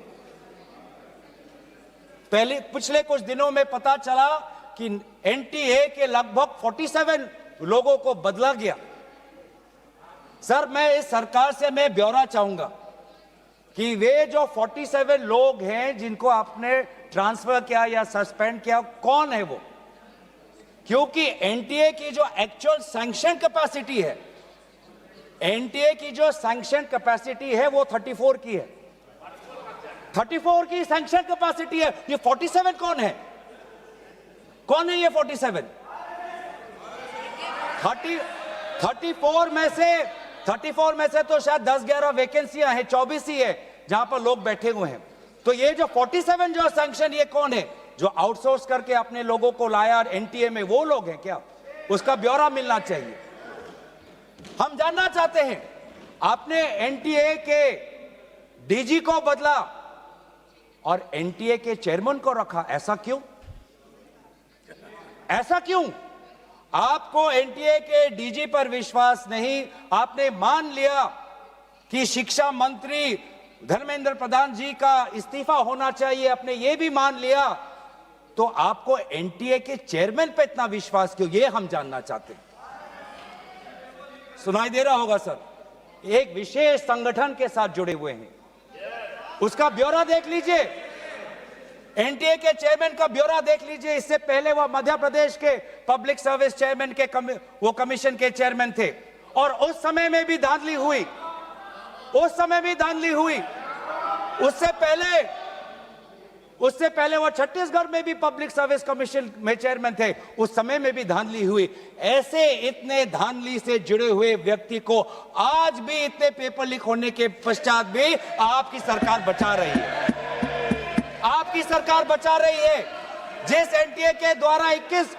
पिछले कुछ दिनों में पता चला कि एनटीए के लगभग 47 लोगों को बदला गया। सर, मैं इस सरकार से मैं ब्यौरा चाहूंगा कि वे जो 47 लोग हैं जिनको आपने ट्रांसफर किया या सस्पेंड किया, कौन है वो? क्योंकि एनटीए की जो एक्चुअल सैंक्शन कैपेसिटी है, एनटीए की जो सैंक्शन कैपेसिटी है वो 34 की है। 34 की सैंक्शन कैपेसिटी है। ये 47 कौन है? कौन है ये 47? 34 में से तो शायद 10-11 वैकेंसियां हैं, 24 ही है जहां पर लोग बैठे हुए हैं। तो ये जो 47 जो सैंक्शन, ये कौन है? जो आउटसोर्स करके अपने लोगों को लाया एनटीए में, वो लोग हैं क्या? उसका ब्यौरा मिलना चाहिए। हम जानना चाहते हैं, आपने एनटीए के डीजी को बदला और एनटीए के चेयरमैन को रखा, ऐसा क्यों? ऐसा क्यों? आपको एनटीए के डीजी पर विश्वास नहीं, आपने मान लिया कि शिक्षा मंत्री धर्मेंद्र प्रधान जी का इस्तीफा होना चाहिए, आपने ये भी मान लिया, तो आपको एनटीए के चेयरमैन पर इतना विश्वास क्यों? ये हम जानना चाहते हैं। सुनाई दे रहा होगा सर, एक विशेष संगठन के साथ जुड़े हुए हैं, उसका ब्यौरा देख लीजिए, एनटीए के चेयरमैन का ब्यौरा देख लीजिए। इससे पहले वह मध्य प्रदेश के पब्लिक सर्विस चेयरमैन के वो कमीशन के चेयरमैन थे, और उस समय में भी धांधली हुई, उससे पहले वो छत्तीसगढ़ में भी पब्लिक सर्विस कमीशन में चेयरमैन थे, उस समय में भी धांधली हुई। ऐसे इतने धांधली से जुड़े हुए व्यक्ति को आज भी इतने पेपर लीक होने के पश्चात भी आपकी सरकार बचा रही है। आपकी सरकार बचा रही है। जिस एनटीए के द्वारा 21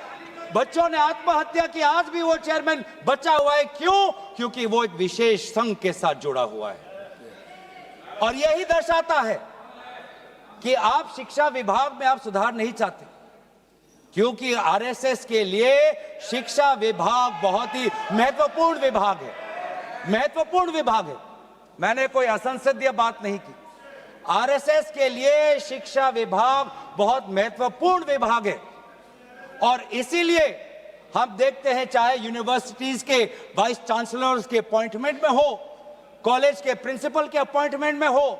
बच्चों ने आत्महत्या की, आज भी वो चेयरमैन बचा हुआ है। क्यों? क्योंकि वो एक विशेष संघ के साथ जुड़ा हुआ है। और यही दर्शाता है कि आप शिक्षा विभाग में आप सुधार नहीं चाहते, क्योंकि आरएसएस के लिए शिक्षा विभाग बहुत ही महत्वपूर्ण विभाग है। मैंने कोई असंसदीय बात नहीं की। आरएसएस के लिए शिक्षा विभाग बहुत महत्वपूर्ण विभाग है, और इसीलिए हम देखते हैं, चाहे यूनिवर्सिटीज के वाइस चांसलर्स के अपॉइंटमेंट में हो, कॉलेज के प्रिंसिपल के अपॉइंटमेंट में हो,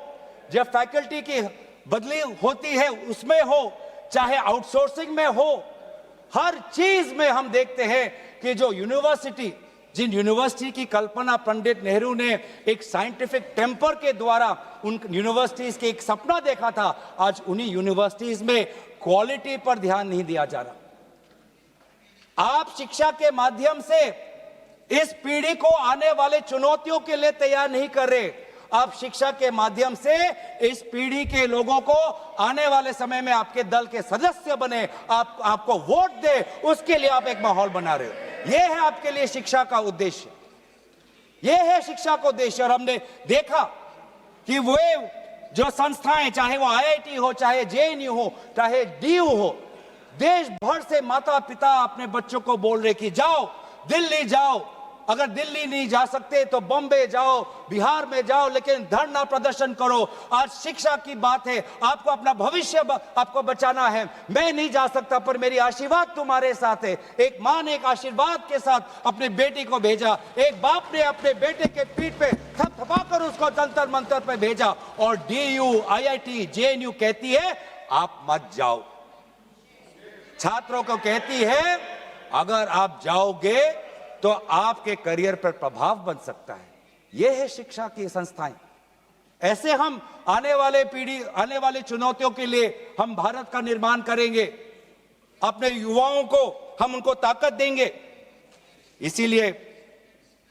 जब फैकल्टी की बदली होती है उसमें हो, चाहे आउटसोर्सिंग में हो, हर चीज में हम देखते हैं कि जिन यूनिवर्सिटी की कल्पना पंडित नेहरू ने एक साइंटिफिक टेम्पर के द्वारा उन यूनिवर्सिटीज के एक सपना देखा था, आज उन्हीं यूनिवर्सिटीज में क्वालिटी पर ध्यान नहीं दिया जा रहा। आप शिक्षा के माध्यम से इस पीढ़ी को आने वाले चुनौतियों के लिए तैयार नहीं कर रहे। आप शिक्षा के माध्यम से इस पीढ़ी के लोगों को आने वाले समय में आपके दल के सदस्य बने, आपको वोट दे, उसके लिए आप एक माहौल बना रहे हो। यह है आपके लिए शिक्षा का उद्देश्य, यह है शिक्षा का उद्देश्य। और हमने देखा कि वे जो संस्थाएं, चाहे वो आईआईटी हो, चाहे जेएनयू हो, चाहे डीयू हो, देश भर से माता पिता अपने बच्चों को बोल रहे कि जाओ दिल्ली जाओ, अगर दिल्ली नहीं जा सकते तो बॉम्बे जाओ, बिहार में जाओ, लेकिन धरना प्रदर्शन करो। आज शिक्षा की बात है, आपको अपना भविष्य आपको बचाना है। मैं नहीं जा सकता, पर मेरी आशीर्वाद तुम्हारे साथ है। एक मां ने एक आशीर्वाद के साथ अपनी बेटी को भेजा, एक बाप ने अपने बेटे के पीठ पे थपथपाकर उसको जंतर मंतर पे भेजा, और डीयू, आईआईटी, जेएनयू कहती है आप मत जाओ। छात्रों को कहती है अगर आप जाओगे तो आपके करियर पर प्रभाव बन सकता है। यह है शिक्षा की संस्थाएं। ऐसे हम आने वाले चुनौतियों के लिए हम भारत का निर्माण करेंगे, अपने युवाओं को हम उनको ताकत देंगे। इसीलिए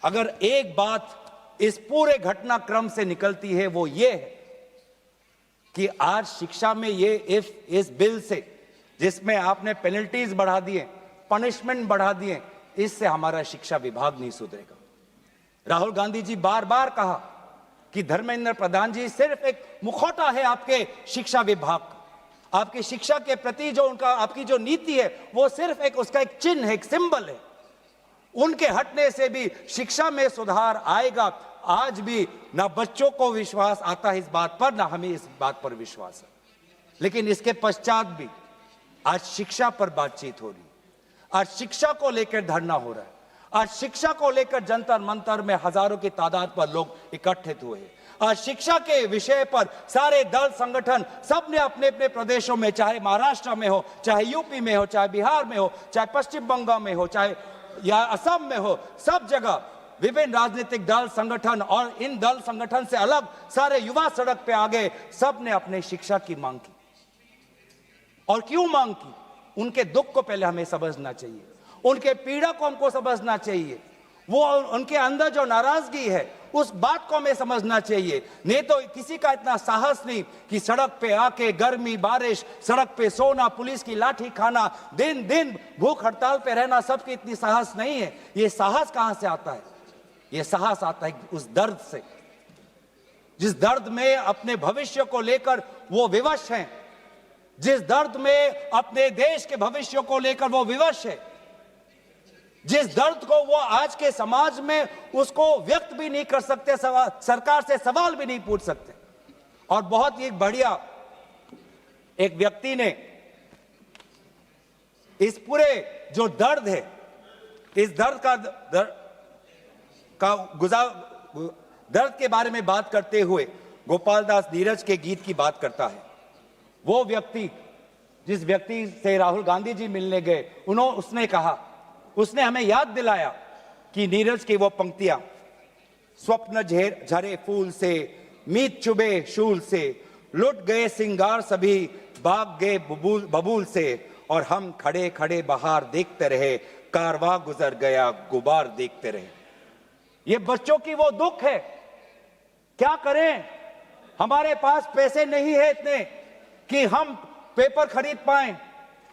अगर एक बात इस पूरे घटनाक्रम से निकलती है वो ये है कि आज शिक्षा में इस बिल से, जिसमें आपने पेनल्टीज बढ़ा दिए, पनिशमेंट बढ़ा दिए, इससे हमारा शिक्षा विभाग नहीं सुधरेगा। राहुल गांधी जी बार बार कहा कि धर्मेंद्र प्रधान जी सिर्फ एक मुखौटा है आपके शिक्षा विभाग का। आपकी शिक्षा के प्रति जो उनका आपकी जो नीति है वो सिर्फ एक उसका एक चिन्ह है, एक सिंबल है। उनके हटने से भी शिक्षा में सुधार आएगा। आज भी ना बच्चों को विश्वास आता है इस बात पर, ना हमें इस बात पर विश्वास है। लेकिन इसके पश्चात भी आज शिक्षा पर बातचीत हो रही है, आज शिक्षा को लेकर धरना हो रहा है, आज शिक्षा को लेकर जंतर मंतर में हजारों की तादाद पर लोग इकट्ठित हुए हैं। आज शिक्षा के विषय पर सारे दल संगठन सब ने अपने अपने प्रदेशों में, चाहे महाराष्ट्र में हो, चाहे यूपी में हो, चाहे बिहार में हो, चाहे पश्चिम बंगाल में हो, चाहे या असम में हो, सब जगह विभिन्न राजनीतिक दल संगठन और इन दल संगठन से अलग सारे युवा सड़क पे आ गए। सब ने अपने शिक्षा की मांग की। और क्यों मांग की? उनके दुख को पहले हमें समझना चाहिए, उनके पीड़ा को हमको समझना चाहिए, वो उनके अंदर जो नाराजगी है उस बात को हमें समझना चाहिए। नहीं तो किसी का इतना साहस नहीं कि सड़क पे आके गर्मी बारिश, सड़क पे सोना, पुलिस की लाठी खाना, दिन दिन भूख हड़ताल पे रहना, सबकी इतनी साहस नहीं है। ये साहस कहां से आता है? ये साहस आता है उस दर्द से, जिस दर्द में अपने भविष्य को लेकर वो विवश हैं, जिस दर्द में अपने देश के भविष्य को लेकर वो विवश है, जिस दर्द को वो आज के समाज में उसको व्यक्त भी नहीं कर सकते, सरकार से सवाल भी नहीं पूछ सकते। और बहुत ही बढ़िया एक व्यक्ति ने इस पूरे जो दर्द है, इस दर्द के बारे में बात करते हुए गोपाल दास नीरज के गीत की बात करता है। वो व्यक्ति जिस व्यक्ति से राहुल गांधी जी मिलने गए, उसने कहा, उसने हमें याद दिलाया कि नीरज की वो पंक्तियां, स्वप्न झरे फूल से, मीत चुबे शूल से, लुट गए सिंगार सभी, भाग गए बबूल से, और हम खड़े खड़े बहार देखते रहे, कारवां गुजर गया गुबार देखते रहे। ये बच्चों की वो दुख है। क्या करें? हमारे पास पैसे नहीं है इतने कि हम पेपर खरीद पाएं।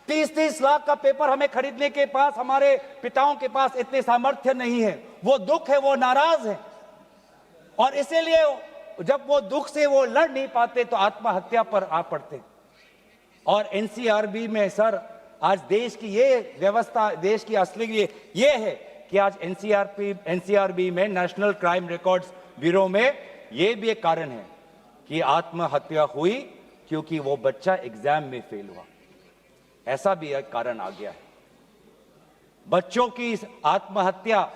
30-30 लाख का पेपर हमें खरीदने के पास, हमारे पिताओं के पास इतने सामर्थ्य नहीं है। वो दुख है, वो नाराज है, और इसीलिए जब वो दुख से वो लड़ नहीं पाते तो आत्महत्या पर आ पड़ते। और एनसीआरबी में सर, आज देश की ये व्यवस्था, देश की असली ये है कि आज एनसीआरबी में, नेशनल क्राइम रिकॉर्ड्स ब्यूरो में, ये भी एक कारण है कि आत्महत्या हुई क्योंकि वो बच्चा एग्जाम में फेल हुआ। ऐसा भी एक कारण आ गया है। बच्चों की आत्महत्या,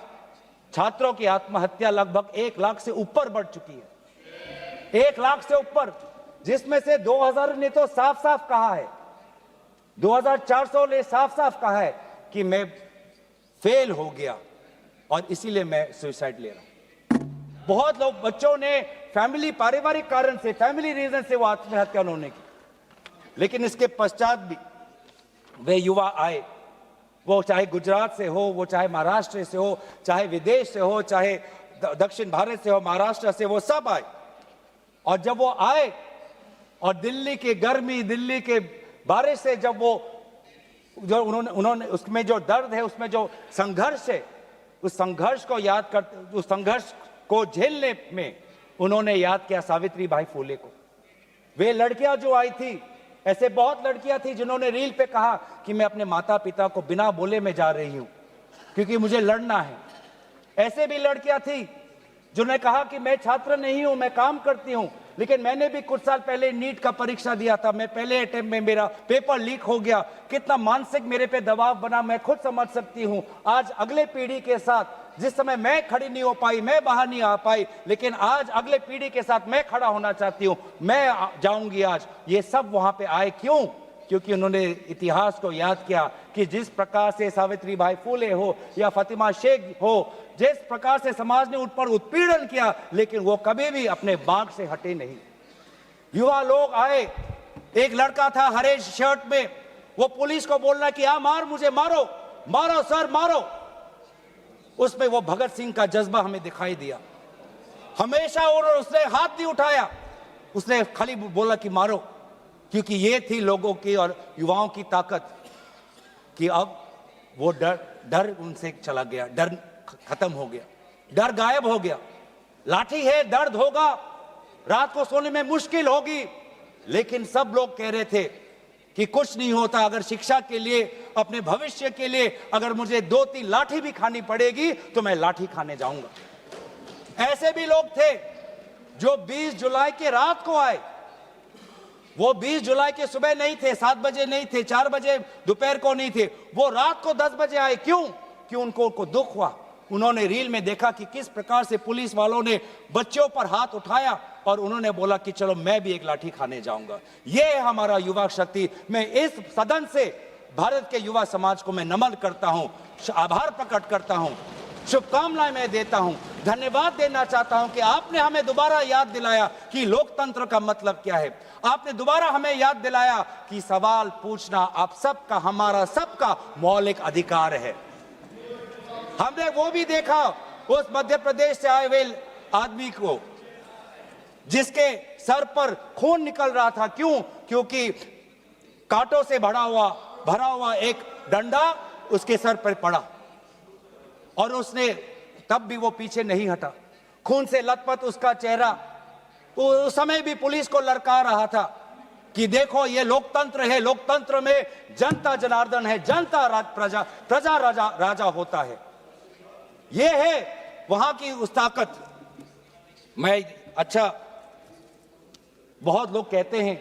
छात्रों की आत्महत्या लगभग 1 लाख से ऊपर बढ़ चुकी है। 1 लाख से ऊपर, जिसमें से 2000 ने तो साफ साफ कहा है, 2400 ने साफ साफ कहा है कि मैं फेल हो गया और इसीलिए मैं सुसाइड ले रहा हूं। बहुत लोग, बच्चों ने फैमिली, पारिवारिक कारण से, फैमिली रीजन से वो आत्महत्या उन्होंने की। लेकिन इसके पश्चात भी वे युवा आए, वो चाहे गुजरात से हो, वो चाहे महाराष्ट्र से हो, चाहे विदेश से हो, चाहे दक्षिण भारत से हो, महाराष्ट्र से, वो सब आए। और जब वो आए और दिल्ली की गर्मी, दिल्ली के बारिश से जब वो जो उन्होंने उसमें जो दर्द है, उसमें जो संघर्ष है, उस संघर्ष को याद करते, उस संघर्ष को झेलने में उन्होंने याद किया सावित्री बाई फुले को। वे लड़कियां जो आई थी, ऐसे बहुत लड़कियां थी जिन्होंने रील पे कहा कि मैं अपने माता पिता को बिना बोले में जा रही हूं क्योंकि मुझे लड़ना है। ऐसे भी लड़कियां थी जिन्होंने कहा कि मैं छात्र नहीं हूं, मैं काम करती हूं, लेकिन मैंने भी कुछ साल पहले नीट का परीक्षा दिया था, मैं पहले अटेम्प्ट में मेरा पेपर लीक हो गया, कितना मानसिक मेरे पे दबाव बना मैं खुद समझ सकती हूं। आज अगले पीढ़ी के साथ, जिस समय मैं खड़ी नहीं हो पाई, मैं बाहर नहीं आ पाई, लेकिन आज अगले पीढ़ी के साथ मैं खड़ा होना चाहती हूं, मैं जाऊंगी आज। ये सब वहां पे आए क्यों? क्योंकि उन्होंने इतिहास को याद किया कि जिस प्रकार से सावित्री बाई फुले हो या फातिमा शेख हो, जिस प्रकार से समाज ने उन पर उत्पीड़न किया, लेकिन वो कभी भी अपने बाग से हटे नहीं। युवा लोग आए, एक लड़का था हरे शर्ट में, वो पुलिस को बोल रहा कि आ मार, मुझे मारो, मारो सर मारो। उसमें वो भगत सिंह का जज्बा हमें दिखाई दिया। हमेशा उसने हाथ नहीं उठाया, उसने खाली बोला कि मारो, क्योंकि ये थी लोगों की और युवाओं की ताकत कि अब वो डर उनसे चला गया, डर खत्म हो गया, डर गायब हो गया। लाठी है, दर्द होगा, रात को सोने में मुश्किल होगी, लेकिन सब लोग कह रहे थे कि कुछ नहीं होता, अगर शिक्षा के लिए, अपने भविष्य के लिए अगर मुझे 2-3 लाठी भी खानी पड़ेगी तो मैं लाठी खाने जाऊंगा। ऐसे भी लोग थे जो 20 जुलाई के रात को आए। वो 20 जुलाई के सुबह नहीं थे, 7 बजे नहीं थे, 4 बजे दोपहर को नहीं थे, वो रात को 10 बजे आए। क्यों? उनको दुख हुआ। उन्होंने रील में देखा कि किस प्रकार से पुलिस वालों ने बच्चों पर हाथ उठाया और उन्होंने बोला कि चलो मैं भी एक लाठी खाने जाऊंगा। ये है हमारा युवा शक्ति। मैं इस सदन से भारत के युवा समाज को मैं नमन करता हूं, आभार प्रकट करता हूं, शुभकामनाएं मैं देता हूं, धन्यवाद देना चाहता हूं कि आपने हमें दोबारा याद दिलाया कि लोकतंत्र का मतलब क्या है। आपने दोबारा हमें याद दिलाया कि सवाल पूछना आप सबका, हमारा सबका मौलिक अधिकार है। हमने वो भी देखा उस मध्य प्रदेश से आए हुए आदमी को जिसके सर पर खून निकल रहा था। क्यों? क्योंकि कांटों से भरा हुआ एक डंडा उसके सर पर पड़ा और उसने तब भी वो पीछे नहीं हटा। खून से लथपथ उसका चेहरा, उस समय भी पुलिस को ललकार रहा था कि देखो ये लोकतंत्र है, लोकतंत्र में जनता जनार्दन है, जनता प्रजा राजा होता है। ये है वहां की उस ताकत। बहुत लोग कहते हैं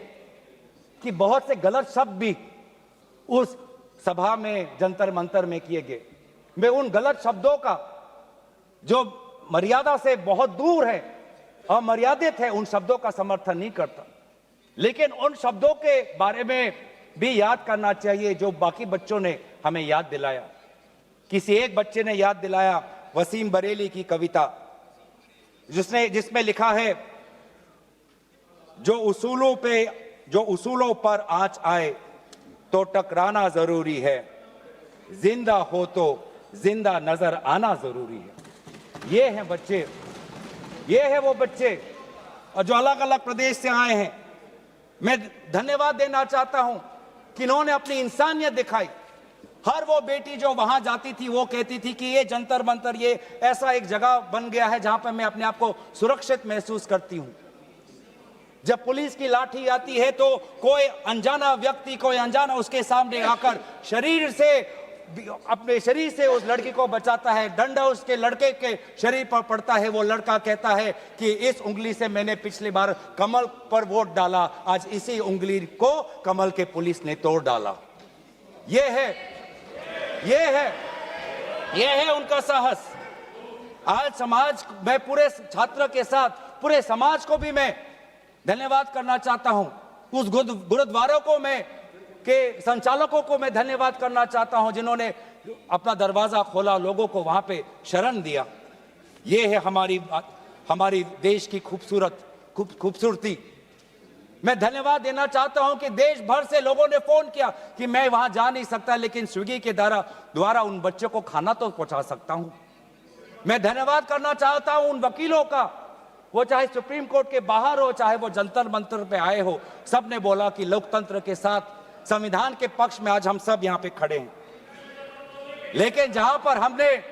कि बहुत से गलत शब्द भी उस सभा में, जंतर मंतर में किए गए। मैं उन गलत शब्दों का जो मर्यादा से बहुत दूर है, अमर्यादित है, उन शब्दों का समर्थन नहीं करता। लेकिन उन शब्दों के बारे में भी याद करना चाहिए जो बाकी बच्चों ने हमें याद दिलाया। किसी एक बच्चे ने याद दिलाया वसीम बरेली की कविता, जिसमें लिखा है, जो उसूलों पर आंच आए तो टकराना जरूरी है, जिंदा हो तो जिंदा नजर आना जरूरी है। ये हैं बच्चे, ये है वो बच्चे और जो अलग अलग प्रदेश से आए हैं। मैं धन्यवाद देना चाहता हूं कि इन्होंने अपनी इंसानियत दिखाई। हर वो बेटी जो वहां जाती थी वो कहती थी कि ये जंतर मंतर ये ऐसा एक जगह बन गया है जहां पर मैं अपने आप को सुरक्षित महसूस करती हूं। जब पुलिस की लाठी आती है तो कोई अनजाना व्यक्ति, कोई अनजाना उसके सामने आकर अपने शरीर से उस लड़की को बचाता है। डंडा उसके लड़के के शरीर पर पड़ता है। वो लड़का कहता है कि इस उंगली से मैंने पिछली बार कमल पर वोट डाला, आज इसी उंगली को कमल के पुलिस ने तोड़ डाला। ये है उनका साहस। आज समाज, मैं पूरे छात्र के साथ पूरे समाज को भी मैं धन्यवाद करना चाहता हूं। उस गुरुद्वारों को के संचालकों को मैं धन्यवाद करना चाहता हूं जिन्होंने अपना दरवाजा खोला, लोगों को वहां पे शरण दिया। ये है हमारी देश की खूबसूरती। मैं धन्यवाद देना चाहता हूं कि देश भर से लोगों ने फोन किया कि मैं वहां जा नहीं सकता, लेकिन स्विगी के द्वारा उन बच्चों को खाना तो पहुंचा सकता हूं। मैं धन्यवाद करना चाहता हूं उन वकीलों का, वो चाहे सुप्रीम कोर्ट के बाहर हो, चाहे वो जंतर मंतर पे आए हो, सब ने बोला कि लोकतंत्र के साथ, संविधान के पक्ष में आज हम सब यहां पे खड़े हैं। लेकिन जहां पर हमने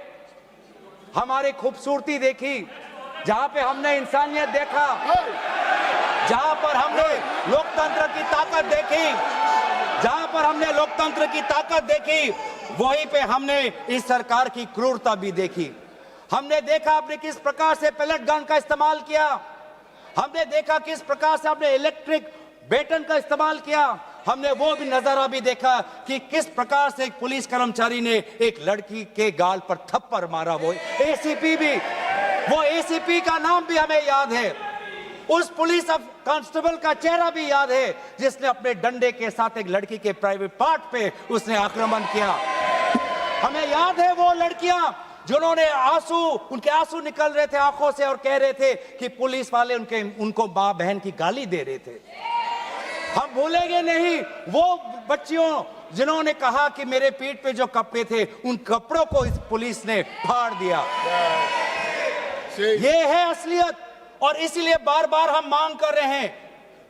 हमारी खूबसूरती देखी, जहां पे हमने इंसानियत देखा, जहां पर हमने लोकतंत्र की ताकत देखी, वहीं पे हमने इस सरकार की क्रूरता भी देखी। हमने देखा आपने किस प्रकार से पैलेट गन का इस्तेमाल किया, हमने देखा किस प्रकार से आपने इलेक्ट्रिक बेटन का इस्तेमाल किया, हमने वो भी नजारा भी देखा कि किस प्रकार से एक पुलिस कर्मचारी ने एक लड़की के गाल पर थप्पड़ मारा। वो एसीपी का नाम भी हमें याद है, उस पुलिस कांस्टेबल का चेहरा भी याद है जिसने अपने डंडे के साथ एक लड़की के प्राइवेट पार्ट पे उसने आक्रमण किया। हमें याद है वो लड़कियां जिन्होंने उनके आंसू निकल रहे थे आंखों से और कह रहे थे कि पुलिस वाले उनको मां बहन की गाली दे रहे थे। हम भूलेंगे नहीं वो बच्चियों जिन्होंने कहा कि मेरे पीठ पे जो कपड़े थे उन कपड़ों को इस पुलिस ने फाड़ दिया। ये है असलियत। और इसीलिए बार बार हम मांग कर रहे हैं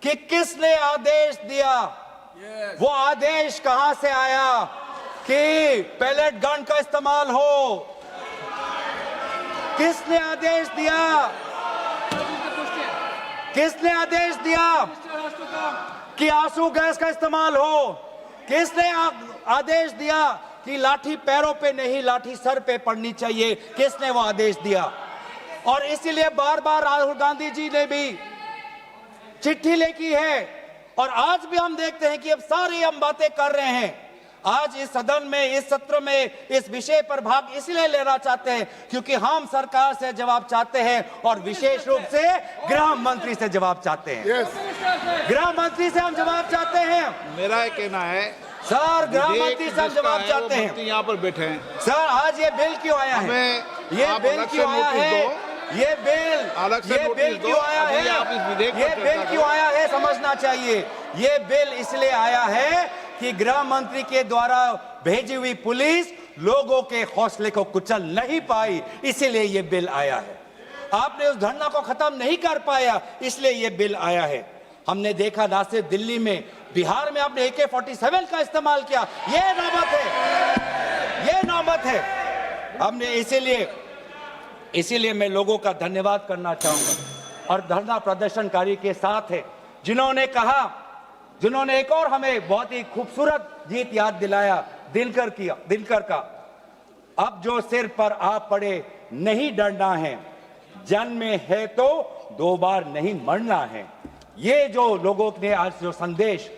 कि किसने आदेश दिया, वो आदेश कहां से आया कि पैलेट गन का इस्तेमाल हो, किसने आदेश दिया, किसने आदेश दिया? कि आंसू गैस का इस्तेमाल हो? किसने आदेश दिया कि लाठी पैरों पे नहीं लाठी सर पे पड़नी चाहिए? किसने वो आदेश दिया? और इसीलिए बार बार राहुल गांधी जी ने भी चिट्ठी लिखी है और आज भी हम देखते हैं कि अब सारी हम बातें कर रहे हैं। आज इस सदन में, इस सत्र में इस विषय पर भाग इसलिए लेना चाहते हैं क्योंकि हम सरकार से जवाब चाहते हैं और विशेष रूप से गृह मंत्री से जवाब चाहते हैं। गृह मंत्री से हम जवाब चाहते हैं। मेरा ये कहना है सर, गृह मंत्री से हम जवाब चाहते हैं। यहाँ पर बैठे हैं सर, आज ये बिल क्यों आया है? ये बिल क्यों आया है? ये बिल क्यों आया है? ये बिल क्यों आया है समझना चाहिए। ये बिल इसलिए आया है कि गृह मंत्री के द्वारा भेजी हुई पुलिस लोगों के हौसले को कुचल नहीं पाई, इसीलिए ये बिल आया है। आपने उस धरना को खत्म नहीं कर पाया, इसलिए ये बिल आया है। हमने देखा ना सिर्फ दिल्ली में, बिहार में आपने AK-47 का इस्तेमाल किया। ये नौबत है, ये नौबत है। हमने इसीलिए मैं लोगों का धन्यवाद करना चाहूंगा और धरना प्रदर्शनकारी के साथ है जिन्होंने एक और हमें बहुत ही खूबसूरत गीत याद दिलाया, दिनकर का। अब जो सिर पर आ पड़े नहीं डरना है, जन्म में है तो 2 बार नहीं मरना है। ये जो लोगों ने आज जो संदेश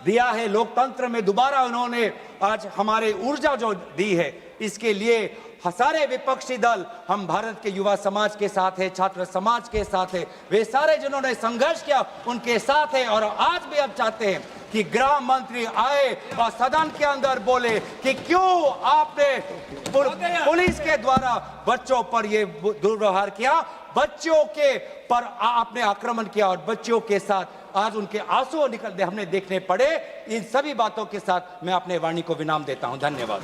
दिया है लोकतंत्र में, दोबारा उन्होंने आज हमारे ऊर्जा जो दी है, इसके लिए सारे विपक्षी दल, हम भारत के युवा समाज के साथ है, छात्र समाज के साथ है, वे सारे जिन्होंने संघर्ष किया उनके साथ है। और आज भी अब चाहते हैं कि गृह मंत्री आए और सदन के अंदर बोले कि क्यों आपने पुलिस के द्वारा बच्चों पर ये दुर्व्यवहार किया, बच्चों के पर आपने आक्रमण किया और बच्चों के साथ आज उनके आंसू निकलते हमने देखने पड़े। इन सभी बातों के साथ मैं अपने वाणी को विराम देता हूं। धन्यवाद।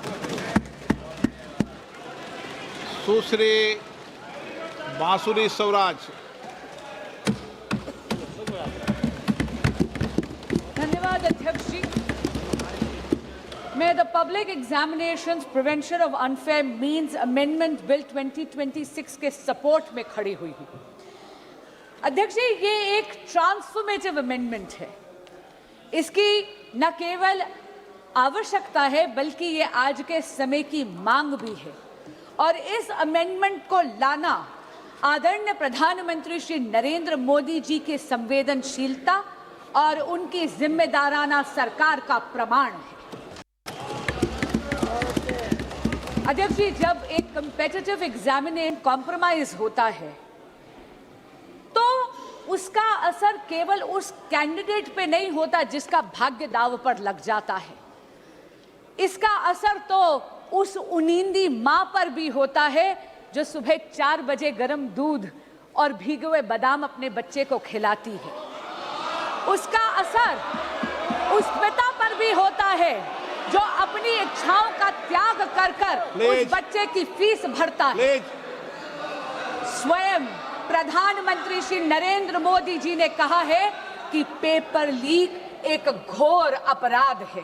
सुश्री बांसुरी स्वराज। धन्यवाद अध्यक्ष जी। मैं the public examinations prevention of unfair means amendment bill 2026 के सपोर्ट में खड़ी हुई हूँ। अध्यक्ष जी, ये एक ट्रांसफॉर्मेटिव अमेंडमेंट है। इसकी न केवल आवश्यकता है बल्कि ये आज के समय की मांग भी है और इस अमेंडमेंट को लाना आदरणीय प्रधानमंत्री श्री नरेंद्र मोदी जी की संवेदनशीलता और उनकी जिम्मेदाराना सरकार का प्रमाण है। अध्यक्ष जी, जब एक कॉम्पिटिटिव एग्जामिनेशन कॉम्प्रोमाइज होता है तो उसका असर केवल उस कैंडिडेट पे नहीं होता जिसका भाग्य दांव पर लग जाता है। इसका असर तो उस उनींदी मां पर भी होता है जो सुबह 4 बजे गर्म दूध और भीगे हुए बादाम अपने बच्चे को खिलाती है। उसका असर उस पिता पर भी होता है जो अपनी इच्छाओं का त्याग कर उस बच्चे की फीस भरता है। स्वयं प्रधानमंत्री श्री नरेंद्र मोदी जी ने कहा है कि पेपर लीक एक घोर अपराध है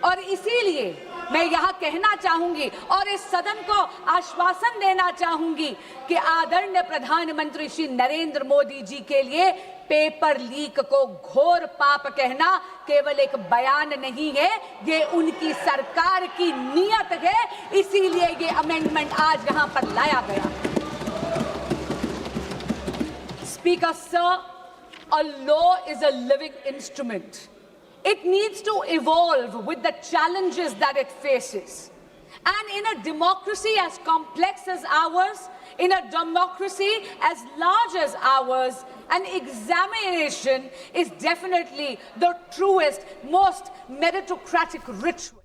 और इसीलिए मैं यहाँ कहना चाहूंगी और इस सदन को आश्वासन देना चाहूंगी कि आदरणीय प्रधानमंत्री श्री नरेंद्र मोदी जी के लिए पेपर लीक को घोर पाप कहना केवल एक बयान नहीं है, ये उनकी सरकार की नीयत है। इसीलिए ये अमेंडमेंट आज यहाँ पर लाया गया। Speaker, sir, a law is a living instrument. It needs to evolve with the challenges that it faces. And in a democracy as complex as ours, in a democracy as large as ours, an examination is definitely the truest, most meritocratic ritual.